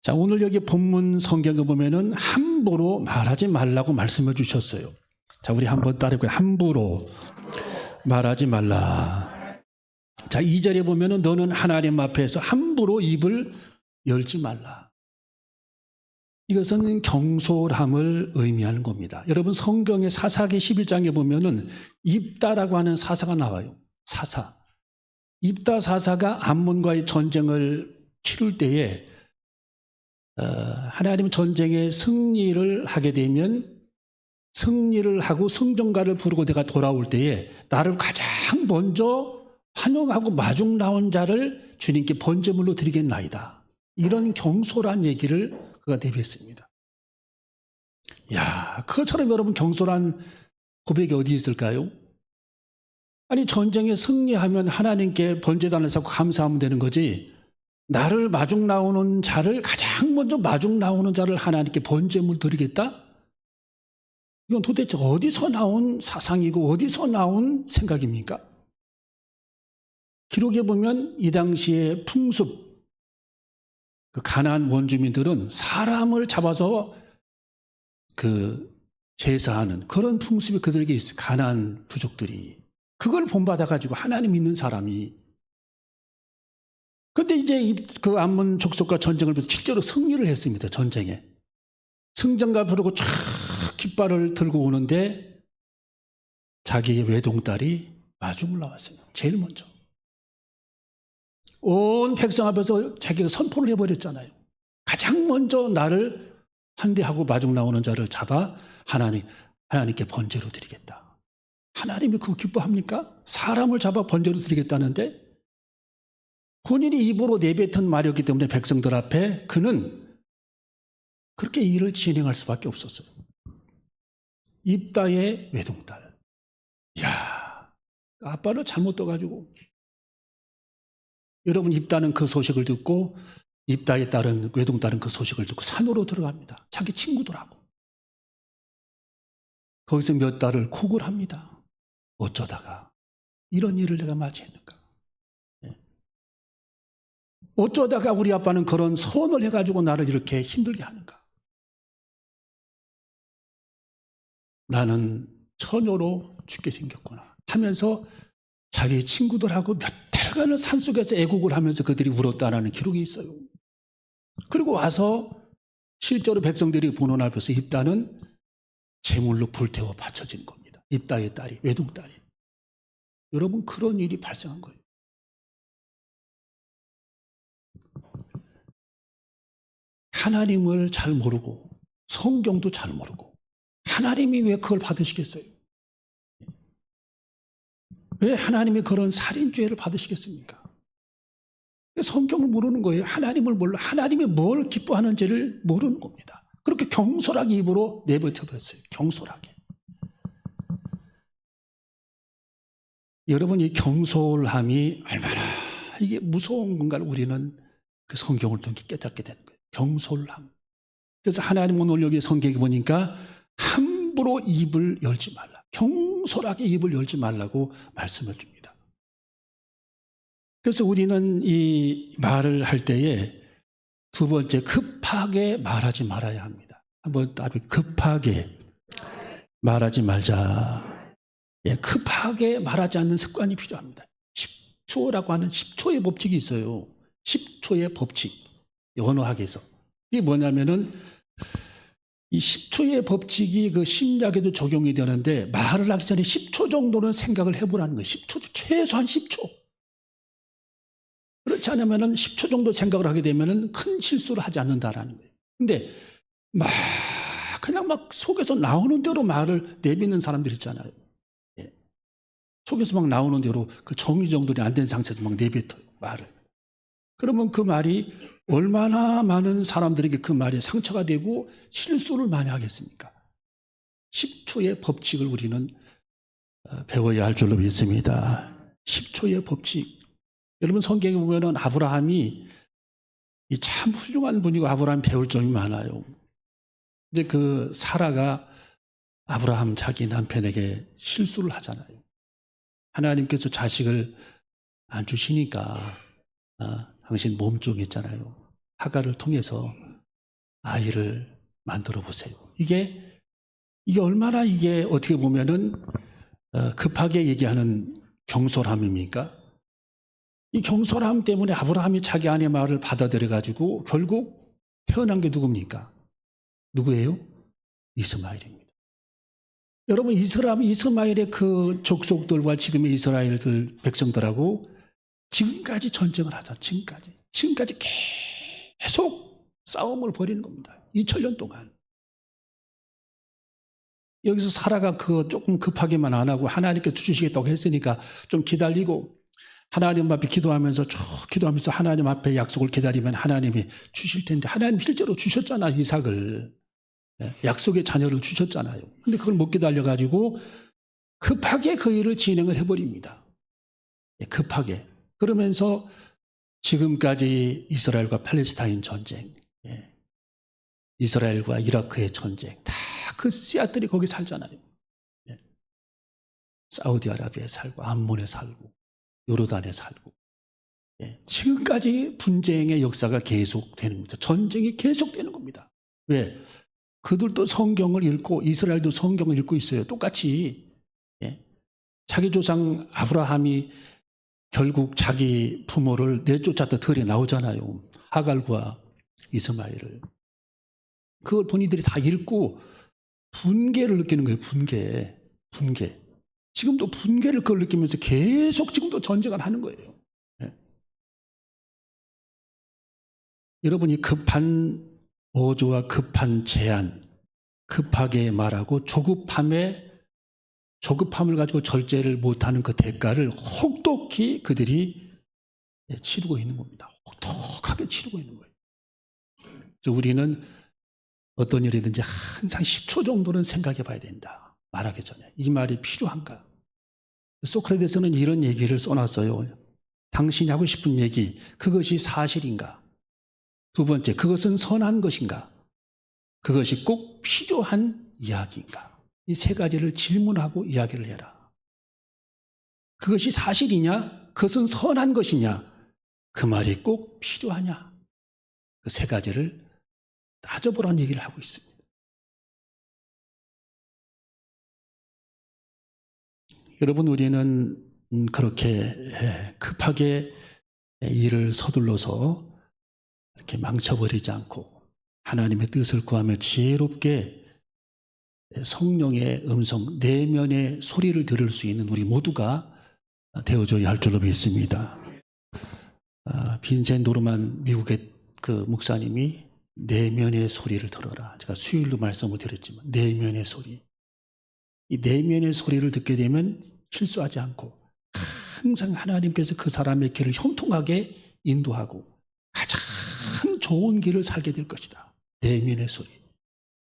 자, 오늘 여기 본문 성경에 보면은 함부로 말하지 말라고 말씀해 주셨어요. 자, 우리 한번 따라해볼까요? 함부로 말하지 말라. 자, 2절에 보면은 너는 하나님 앞에서 함부로 입을 열지 말라. 이것은 경솔함을 의미하는 겁니다. 여러분, 성경의 사사기 11장에 보면은 입다라고 하는 사사가 나와요. 사사. 입다 사사가 암몬과의 전쟁을 치룰 때에 하나님 전쟁에 승리를 하게 되면 승리를 하고 승전가를 부르고 내가 돌아올 때에 나를 가장 먼저 환영하고 마중 나온 자를 주님께 번제물로 드리겠나이다. 이런 경솔한 얘기를 그가 내뱉습니다. 야, 그것처럼 여러분 경솔한 고백이 어디 있을까요? 아니, 전쟁에 승리하면 하나님께 번제단을 쌓고 감사하면 되는 거지, 나를 마중 나오는 자를 가장 먼저 마중 나오는 자를 하나님께 번제물 드리겠다? 이건 도대체 어디서 나온 사상이고 어디서 나온 생각입니까? 기록에 보면 이 당시의 풍습, 그 가나안 원주민들은 사람을 잡아서 그 제사하는 그런 풍습이 그들에게 있어요. 가나안 부족들이. 그걸 본받아가지고 하나님 믿는 사람이. 근데 이제 그 암몬 족속과 전쟁을 벌여서 실제로 승리를 했습니다. 전쟁에. 승전가 부르고 쫙 깃발을 들고 오는데 자기의 외동딸이 마중을 나왔어요. 제일 먼저. 온 백성 앞에서 자기가 선포를 해버렸잖아요. 가장 먼저 나를 환대하고 마중 나오는 자를 잡아 하나님께 번제로 드리겠다. 하나님이 그거 기뻐합니까? 사람을 잡아 번제로 드리겠다는데 본인이 입으로 내뱉은 말이었기 때문에 백성들 앞에 그는 그렇게 일을 진행할 수밖에 없었어요. 입다의 외동딸. 이야, 아빠를 잘못 떠가지고. 여러분, 입다는 그 소식을 듣고 입다의 딸은, 외동딸은 그 소식을 듣고 산으로 들어갑니다. 자기 친구들하고. 거기서 몇 달을哭합니다. 어쩌다가 이런 일을 내가 맞이했는가. 어쩌다가 우리 아빠는 그런 선을 해가지고 나를 이렇게 힘들게 하는가. 나는 처녀로 죽게 생겼구나 하면서 자기 친구들하고 몇 달간을 산속에서 애국을 하면서 그들이 울었다라는 기록이 있어요. 그리고 와서 실제로 백성들이 보는 앞에서 입다는 제물로 불태워 바쳐진 겁니다. 입다의 딸이, 외동딸이. 여러분, 그런 일이 발생한 거예요. 하나님을 잘 모르고 성경도 잘 모르고 하나님이 왜 그걸 받으시겠어요? 왜 하나님이 그런 살인죄를 받으시겠습니까? 성경을 모르는 거예요. 하나님을 몰라. 하나님이 뭘 기뻐하는지를 모르는 겁니다. 그렇게 경솔하게 입으로 내뱉어버렸어요. 경솔하게. 여러분, 이 경솔함이 얼마나 이게 무서운 건가를 우리는 그 성경을 통해 깨닫게 되는 거예요. 경솔함. 그래서 하나님은 오늘 여기 성경에 보니까 함부로 입을 열지 말라. 경솔하게 입을 열지 말라고 말씀을 줍니다. 그래서 우리는 이 말을 할 때에 두 번째, 급하게 말하지 말아야 합니다. 한번 답이 급하게 말하지 말자. 예, 급하게 말하지 않는 습관이 필요합니다. 10초라고 하는 10초의 법칙이 있어요. 10초의 법칙. 언어학에서. 이게 뭐냐면은 이 10초의 법칙이 그 심리학에도 적용이 되는데 말을 하기 전에 10초 정도는 생각을 해보라는 거예요. 10초, 최소한 10초. 그렇지 않으면은 10초 정도 생각을 하게 되면은 큰 실수를 하지 않는다라는 거예요. 근데 그냥 막 속에서 나오는 대로 말을 내뱉는 사람들 있잖아요. 예. 속에서 막 나오는 대로 그 정리정돈이 안 된 상태에서 막 내뱉어요, 말을. 그러면 그 말이 얼마나 많은 사람들에게 그 말이 상처가 되고 실수를 많이 하겠습니까? 10초의 법칙을 우리는 배워야 할 줄로 믿습니다. 10초의 법칙. 여러분, 성경에 보면은 아브라함이 참 훌륭한 분이고 아브라함 배울 점이 많아요. 이제 그 사라가 아브라함 자기 남편에게 실수를 하잖아요. 하나님께서 자식을 안 주시니까 당신 몸종 있잖아요. 하갈을 통해서 아이를 만들어 보세요. 이게 얼마나 이게 어떻게 보면은 급하게 얘기하는 경솔함입니까? 이 경솔함 때문에 아브라함이 자기 아내 말을 받아들여 가지고 결국 태어난 게 누굽니까? 누구예요? 이스마엘입니다. 여러분, 이스마엘의 그 족속들과 지금의 이스라엘들 백성들하고 지금까지 전쟁을 하자. 지금까지 계속 싸움을 벌이는 겁니다. 2000년 동안. 여기서 사라가 조금 급하게만 안 하고 하나님께서 주시겠다고 했으니까 좀 기다리고 하나님 앞에 기도하면서 하나님 앞에 약속을 기다리면 하나님이 주실 텐데, 하나님 실제로 주셨잖아요. 이삭을. 약속의 자녀를 주셨잖아요. 근데 그걸 못 기다려가지고 급하게 그 일을 진행을 해버립니다. 급하게. 그러면서 지금까지 이스라엘과 팔레스타인 전쟁, 이스라엘과 이라크의 전쟁, 다 그 씨앗들이 거기 살잖아요. 사우디아라비아에 살고, 암몬에 살고, 요르단에 살고, 지금까지 분쟁의 역사가 계속되는 겁니다. 전쟁이 계속되는 겁니다. 왜? 그들도 성경을 읽고, 이스라엘도 성경을 읽고 있어요. 똑같이. 자기 조상 아브라함이 결국 자기 부모를 내쫓았다 들에 나오잖아요. 하갈과 이스마엘을. 그걸 본인들이 다 읽고 분개를 느끼는 거예요. 분개. 지금도 분개를 그걸 느끼면서 계속 지금도 전쟁을 하는 거예요. 여러분이 급한 어조와 급한 제안, 급하게 말하고 조급함을 가지고 절제를 못하는 그 대가를 혹독히 그들이 치르고 있는 겁니다. 혹독하게 치르고 있는 거예요. 그래서 우리는 어떤 일이든지 항상 10초 정도는 생각해 봐야 된다. 말하기 전에. 이 말이 필요한가? 소크라테스는 이런 얘기를 써놨어요. 당신이 하고 싶은 얘기, 그것이 사실인가? 두 번째, 그것은 선한 것인가? 그것이 꼭 필요한 이야기인가? 이 세 가지를 질문하고 이야기를 해라. 그것이 사실이냐? 그것은 선한 것이냐? 그 말이 꼭 필요하냐? 그 세 가지를 따져보라는 얘기를 하고 있습니다. 여러분, 우리는 그렇게 급하게 일을 서둘러서 이렇게 망쳐버리지 않고 하나님의 뜻을 구하며 지혜롭게 성령의 음성, 내면의 소리를 들을 수 있는 우리 모두가 되어줘야 할 줄로 믿습니다. 빈센 노르만 미국의 그 목사님이 내면의 소리를 들어라. 제가 수요일도 말씀을 드렸지만 내면의 소리. 이 내면의 소리를 듣게 되면 실수하지 않고 항상 하나님께서 그 사람의 길을 형통하게 인도하고 가장 좋은 길을 살게 될 것이다. 내면의 소리.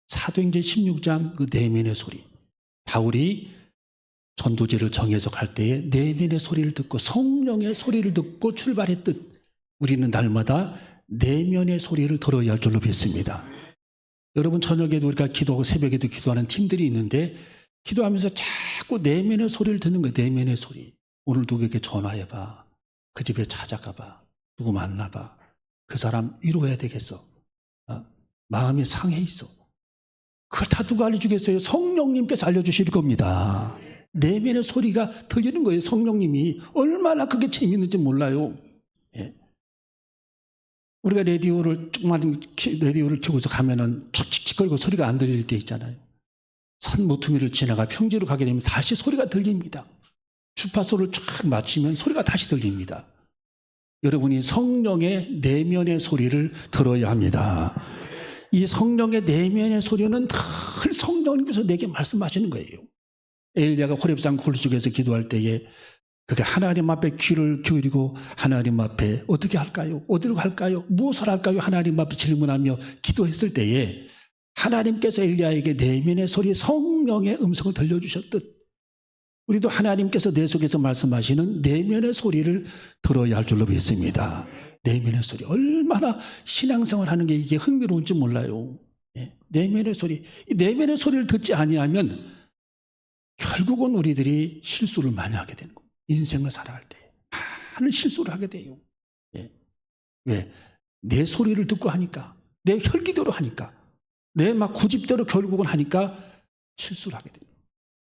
사도행전 16장 그 내면의 소리. 바울이 전도제를 정해서 갈 때에 내면의 소리를 듣고 성령의 소리를 듣고 출발했듯 우리는 날마다 내면의 소리를 들어야 할 줄로 믿습니다. 여러분, 저녁에도 우리가 기도하고 새벽에도 기도하는 팀들이 있는데 기도하면서 자꾸 내면의 소리를 듣는 거예요. 내면의 소리. 오늘 누구에게 전화해봐. 그 집에 찾아가봐. 누구 만나봐. 그 사람 위로해야 되겠어. 마음이 상해 있어. 그걸 다 누가 알려주겠어요? 성령님께서 알려주실 겁니다. 내면의 소리가 들리는 거예요. 성령님이. 얼마나 그게 재밌는지 몰라요. 우리가 조그마한 라디오를 켜고서 가면은 칙칙거리고 소리가 안 들릴 때 있잖아요. 산 모퉁이를 지나가 평지로 가게 되면 다시 소리가 들립니다. 주파수를 쫙 맞추면 소리가 다시 들립니다. 여러분이 성령의 내면의 소리를 들어야 합니다. 이 성령의 내면의 소리는 늘 성령님께서 내게 말씀하시는 거예요. 엘리야가 호렙산 굴속에서 기도할 때에 그게 하나님 앞에 귀를 기울이고 하나님 앞에 어떻게 할까요? 어디로 갈까요? 무엇을 할까요? 하나님 앞에 질문하며 기도했을 때에 하나님께서 엘리야에게 내면의 소리, 성령의 음성을 들려주셨듯 우리도 하나님께서 내 속에서 말씀하시는 내면의 소리를 들어야 할 줄로 믿습니다. 내면의 소리. 얼마나 신앙생활 하는 게 이게 흥미로운지 몰라요. 내면의 소리. 이 내면의 소리를 듣지 아니하면 결국은 우리들이 실수를 많이 하게 되는 거예요. 인생을 살아갈 때 많은 실수를 하게 돼요. 왜? 내 소리를 듣고 하니까. 내 혈기대로 하니까, 내 막 고집대로 결국은 하니까 실수를 하게 됩니다.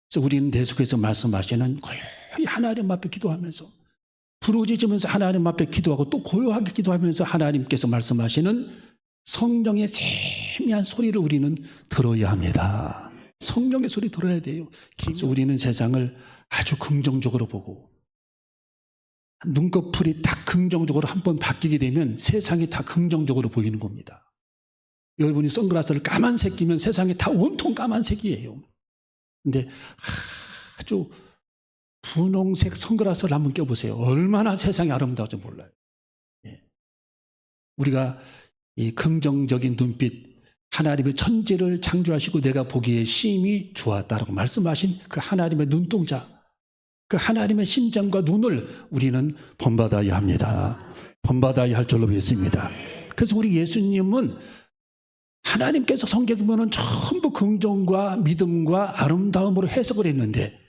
그래서 우리는 계속해서 말씀하시는 고요히 하나님 앞에 기도하면서, 부르짖으면서 하나님 앞에 기도하고 또 고요하게 기도하면서 하나님께서 말씀하시는 성령의 세미한 소리를 우리는 들어야 합니다. 성령의 소리 들어야 돼요. 그래서 우리는 세상을 아주 긍정적으로 보고, 눈꺼풀이 딱 긍정적으로 한번 바뀌게 되면 세상이 다 긍정적으로 보이는 겁니다. 여러분이 선글라스를 까만색 끼면 세상이 다 온통 까만색이에요. 근데 아주 분홍색 선글라스를 한번 껴보세요. 얼마나 세상이 아름다운지 몰라요. 우리가 이 긍정적인 눈빛, 하나님의 천지를 창조하시고 내가 보기에 심히 좋았다라고 말씀하신 그 하나님의 눈동자, 그 하나님의 심장과 눈을 우리는 본받아야 합니다. 본받아야 할 줄로 믿습니다. 그래서 우리 예수님은 하나님께서 성경에 보면 전부 긍정과 믿음과 아름다움으로 해석을 했는데,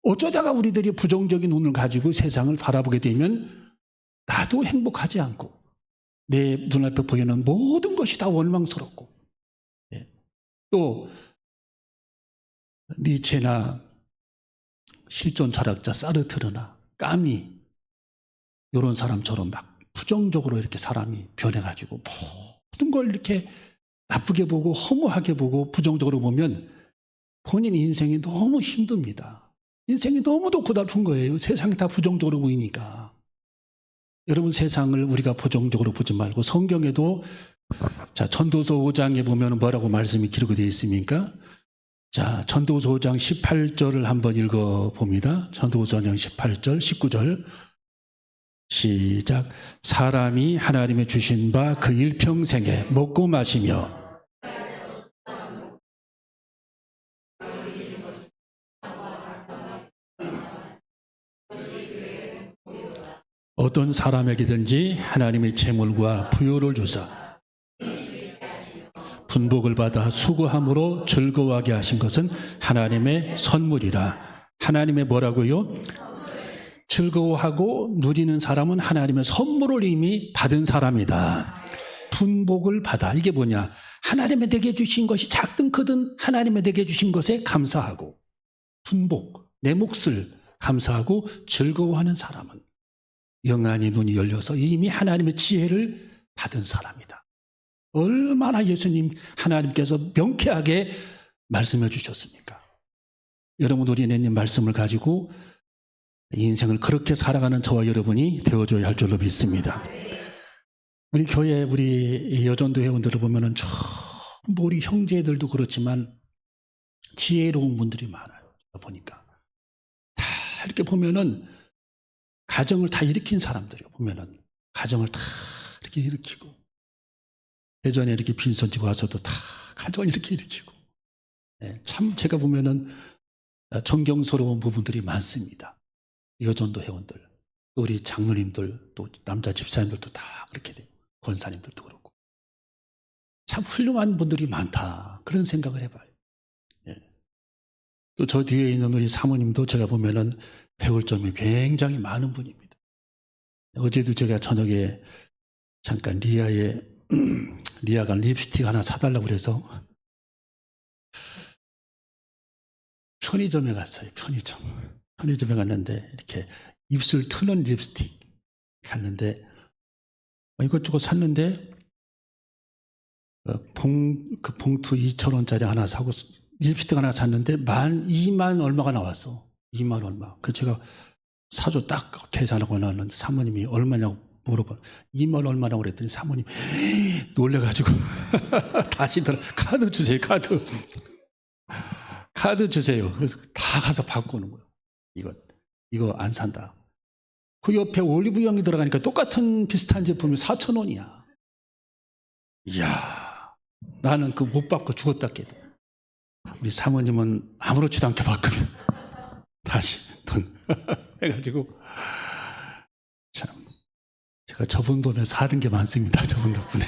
어쩌다가 우리들이 부정적인 눈을 가지고 세상을 바라보게 되면 나도 행복하지 않고 내 눈앞에 보이는 모든 것이 다 원망스럽고, 또 니체나 실존 철학자 사르트르나 까미 이런 사람처럼 막 부정적으로 이렇게 사람이 변해가지고 모든 걸 이렇게 나쁘게 보고 허무하게 보고 부정적으로 보면 본인 인생이 너무 힘듭니다. 인생이 너무도 고달픈 거예요. 세상이 다 부정적으로 보이니까. 여러분, 세상을 우리가 부정적으로 보지 말고 성경에도, 자, 전도서 5장에 보면 뭐라고 말씀이 기록이 되어 있습니까? 자, 전도서 5장 18절을 한번 읽어봅니다. 전도서 5장 18절, 19절 시작. 사람이 하나님의 주신 바 그 일평생에 먹고 마시며 어떤 사람에게든지 하나님의 재물과 부요를 주사 분복을 받아 수고함으로 즐거워하게 하신 것은 하나님의 선물이라. 하나님의 뭐라고요? 즐거워하고 누리는 사람은 하나님의 선물을 이미 받은 사람이다. 분복을 받아. 이게 뭐냐? 하나님의 내게 주신 것이 작든 크든 하나님의 내게 주신 것에 감사하고, 분복, 내 몫을 감사하고 즐거워하는 사람은 영안의 눈이 열려서 이미 하나님의 지혜를 받은 사람이다. 얼마나 예수님 하나님께서 명쾌하게 말씀해 주셨습니까? 여러분, 우리 예수님 말씀을 가지고 인생을 그렇게 살아가는 저와 여러분이 되어줘야 할 줄로 믿습니다. 우리 교회, 우리 여전도 회원들을 보면은 전부 우리 형제들도 그렇지만 지혜로운 분들이 많아요. 보니까 다 이렇게 보면은 가정을 다 일으킨 사람들이요. 보면은 가정을 다 이렇게 일으키고, 예전에 이렇게 빈손지고 와서도 다 가정을 이렇게 일으키고, 참 제가 보면은 존경스러운 부분들이 많습니다. 여전도 회원들, 또 우리 장로님들, 또 남자 집사님들도 다 그렇게 돼요. 권사님들도 그렇고. 참 훌륭한 분들이 많다, 그런 생각을 해봐요. 또 저 뒤에 있는 우리 사모님도 제가 보면은 배울 점이 굉장히 많은 분입니다. 어제도 제가 저녁에 잠깐 리아가 립스틱 하나 사달라고 그래서 편의점에 갔어요. 편의점에 갔는데 이렇게 입술 트는 립스틱 갔는데 이것저것 샀는데 그 봉투 2,000원짜리 하나 사고 립스틱 하나 샀는데 2만 얼마가 나왔어. 2만 얼마. 그래서 제가 사줘 딱 계산하고 나왔는데 사모님이 얼마냐고 물어봐. 2만 얼마라고 그랬더니 사모님이 놀래가지고 다시 카드 주세요. 카드 주세요. 그래서 다 가서 바꾸는 거예요. 이거 안 산다. 그 옆에 올리브영이 들어가니까 똑같은 비슷한 제품이 4,000원이야. 이야, 나는 그 못 받고 죽었다 깨도. 우리 사모님은 아무렇지도 않게 바꾸면 다시 돈 해가지고, 참 제가 저분 덕분에 사는 게 많습니다. 저분 덕분에.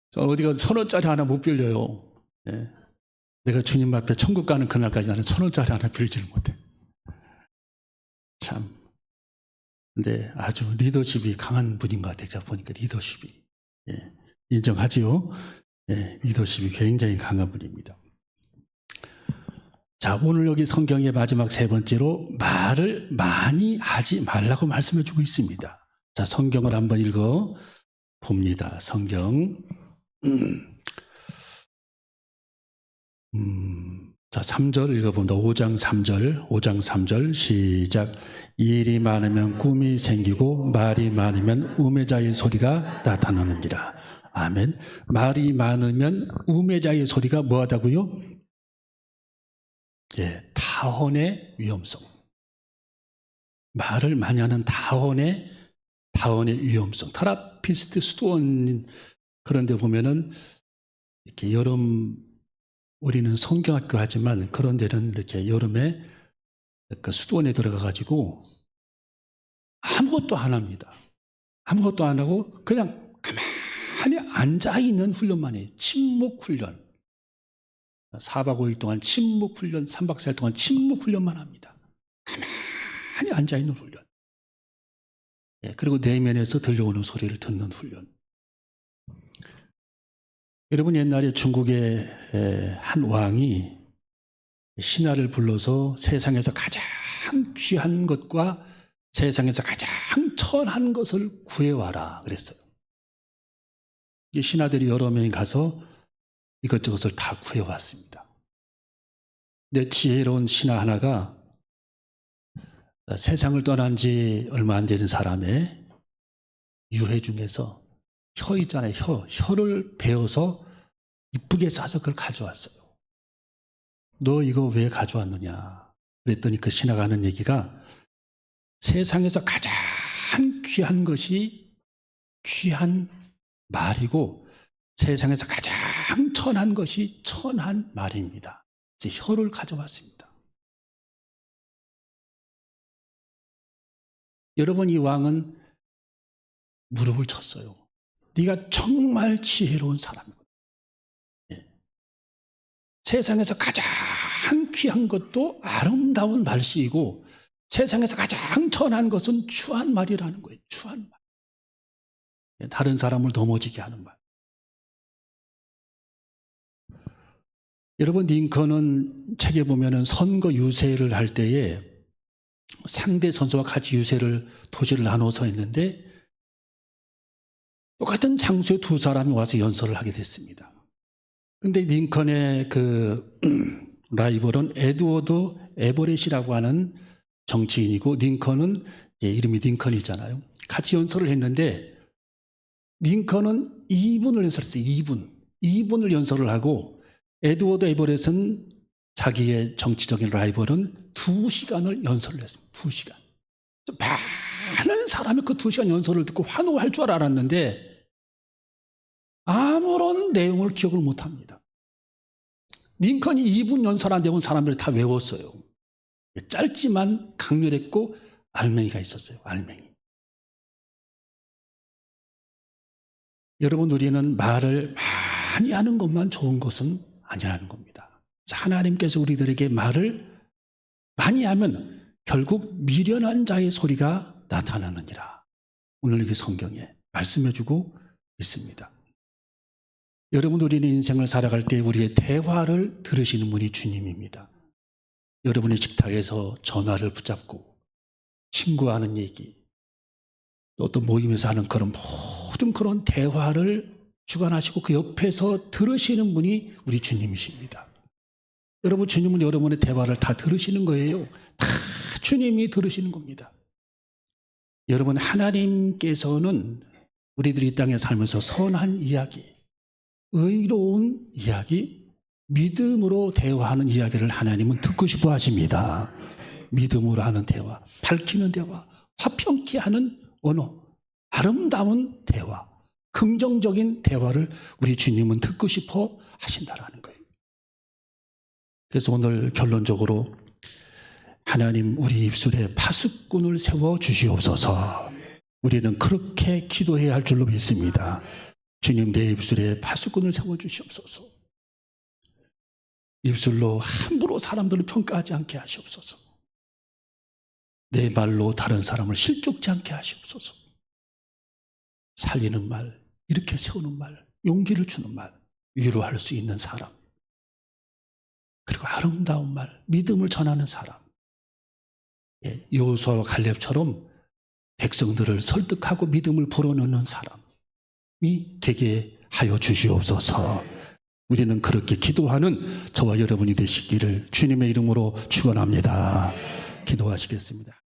저 어디 가서 1,000원짜리 하나 못 빌려요. 내가 주님 앞에 천국 가는 그날까지 나는 1,000원짜리 하나 빌지를 못해. 참. 근데 아주 리더십이 강한 분인 것 같아요. 제가 보니까 리더십이. 인정하지요? 예, 리더십이 굉장히 강한 분입니다. 자, 오늘 여기 성경의 마지막 세 번째로 말을 많이 하지 말라고 말씀해 주고 있습니다. 자, 성경을 한번 읽어 봅니다. 성경. 자, 3절 읽어봅니다. 5장 3절 시작. 일이 많으면 꿈이 생기고 말이 많으면 우매자의 소리가 나타나느니라. 아멘. 말이 많으면 우매자의 소리가 뭐하다고요? 예, 타언의 위험성. 말을 많이 하는 타언의 위험성. 테라피스트 수도원 그런 데 보면은 이렇게 우리는 성경학교 하지만 그런 데는 이렇게 여름에 그 수도원에 들어가가지고 아무것도 안 합니다. 아무것도 안 하고 그냥 가만히 앉아있는 훈련만 해요. 침묵 훈련. 4박 5일 동안 침묵 훈련, 3박 4일 동안 침묵 훈련만 합니다. 가만히 앉아있는 훈련. 예, 그리고 내면에서 들려오는 소리를 듣는 훈련. 여러분, 옛날에 중국의 한 왕이 신하를 불러서 세상에서 가장 귀한 것과 세상에서 가장 천한 것을 구해와라 그랬어요. 이 신하들이 여러 명이 가서 이것저것을 다 구해왔습니다. 근데 지혜로운 신하 하나가 세상을 떠난 지 얼마 안 되는 사람의 유해 중에서 혀 있잖아요. 혀를 베어서 이쁘게 싸서 그걸 가져왔어요. 너 이거 왜 가져왔느냐 그랬더니 그 신하가 하는 얘기가 세상에서 가장 귀한 것이 귀한 말이고 세상에서 가장 천한 것이 천한 말입니다. 이제 혀를 가져왔습니다. 여러분, 이 왕은 무릎을 쳤어요. 네가 정말 지혜로운 사람이구나. 예. 세상에서 가장 귀한 것도 아름다운 말씨이고 세상에서 가장 천한 것은 추한 말이라는 거예요. 추한 말. 예. 다른 사람을 넘어지게 하는 말. 여러분, 링컨은 책에 보면은 선거 유세를 할 때에 상대 선수와 같이 도시를 나눠서 했는데 똑같은 장소에 두 사람이 와서 연설을 하게 됐습니다. 근데 링컨의 그 라이벌은 에드워드 에버렛이라고 하는 정치인이고 링컨은 이름이 링컨이잖아요. 같이 연설을 했는데 링컨은 2분을 연설했어요. 2분을 연설을 하고 에드워드 에버렛은 자기의 정치적인 라이벌은 2시간을 연설을 했습니다. 2시간. 많은 사람이 그 2시간 연설을 듣고 환호할 줄 알았는데 아무런 내용을 기억을 못합니다. 링컨이 2분 연설한 내용은 사람들이 다 외웠어요. 짧지만 강렬했고 알맹이가 있었어요. 알맹이. 여러분, 우리는 말을 많이 하는 것만 좋은 것은 아니라는 겁니다. 하나님께서 우리들에게 말을 많이 하면 결국 미련한 자의 소리가 나타나느니라. 오늘 여기 성경에 말씀해 주고 있습니다. 여러분, 우리는 인생을 살아갈 때 우리의 대화를 들으시는 분이 주님입니다. 여러분의 식탁에서 전화를 붙잡고 친구하는 얘기, 또 어떤 모임에서 하는 그런 모든 그런 대화를 주관하시고 그 옆에서 들으시는 분이 우리 주님이십니다. 여러분, 주님은 여러분의 대화를 다 들으시는 거예요. 다 주님이 들으시는 겁니다. 여러분, 하나님께서는 우리들이 이 땅에 살면서 선한 이야기, 의로운 이야기, 믿음으로 대화하는 이야기를 하나님은 듣고 싶어 하십니다. 믿음으로 하는 대화, 밝히는 대화, 화평케 하는 언어, 아름다운 대화, 긍정적인 대화를 우리 주님은 듣고 싶어 하신다라는 거예요. 그래서 오늘 결론적으로 하나님, 우리 입술에 파수꾼을 세워 주시옵소서. 우리는 그렇게 기도해야 할 줄로 믿습니다. 주님, 내 입술에 파수꾼을 세워 주시옵소서. 입술로 함부로 사람들을 평가하지 않게 하시옵소서. 내 말로 다른 사람을 실족지 않게 하시옵소서. 살리는 말, 이렇게 세우는 말, 용기를 주는 말, 위로할 수 있는 사람, 그리고 아름다운 말, 믿음을 전하는 사람. 예, 여호수아와 갈렙처럼 백성들을 설득하고 믿음을 불어넣는 사람이 되게 하여 주시옵소서. 우리는 그렇게 기도하는 저와 여러분이 되시기를 주님의 이름으로 축원합니다. 기도하시겠습니다.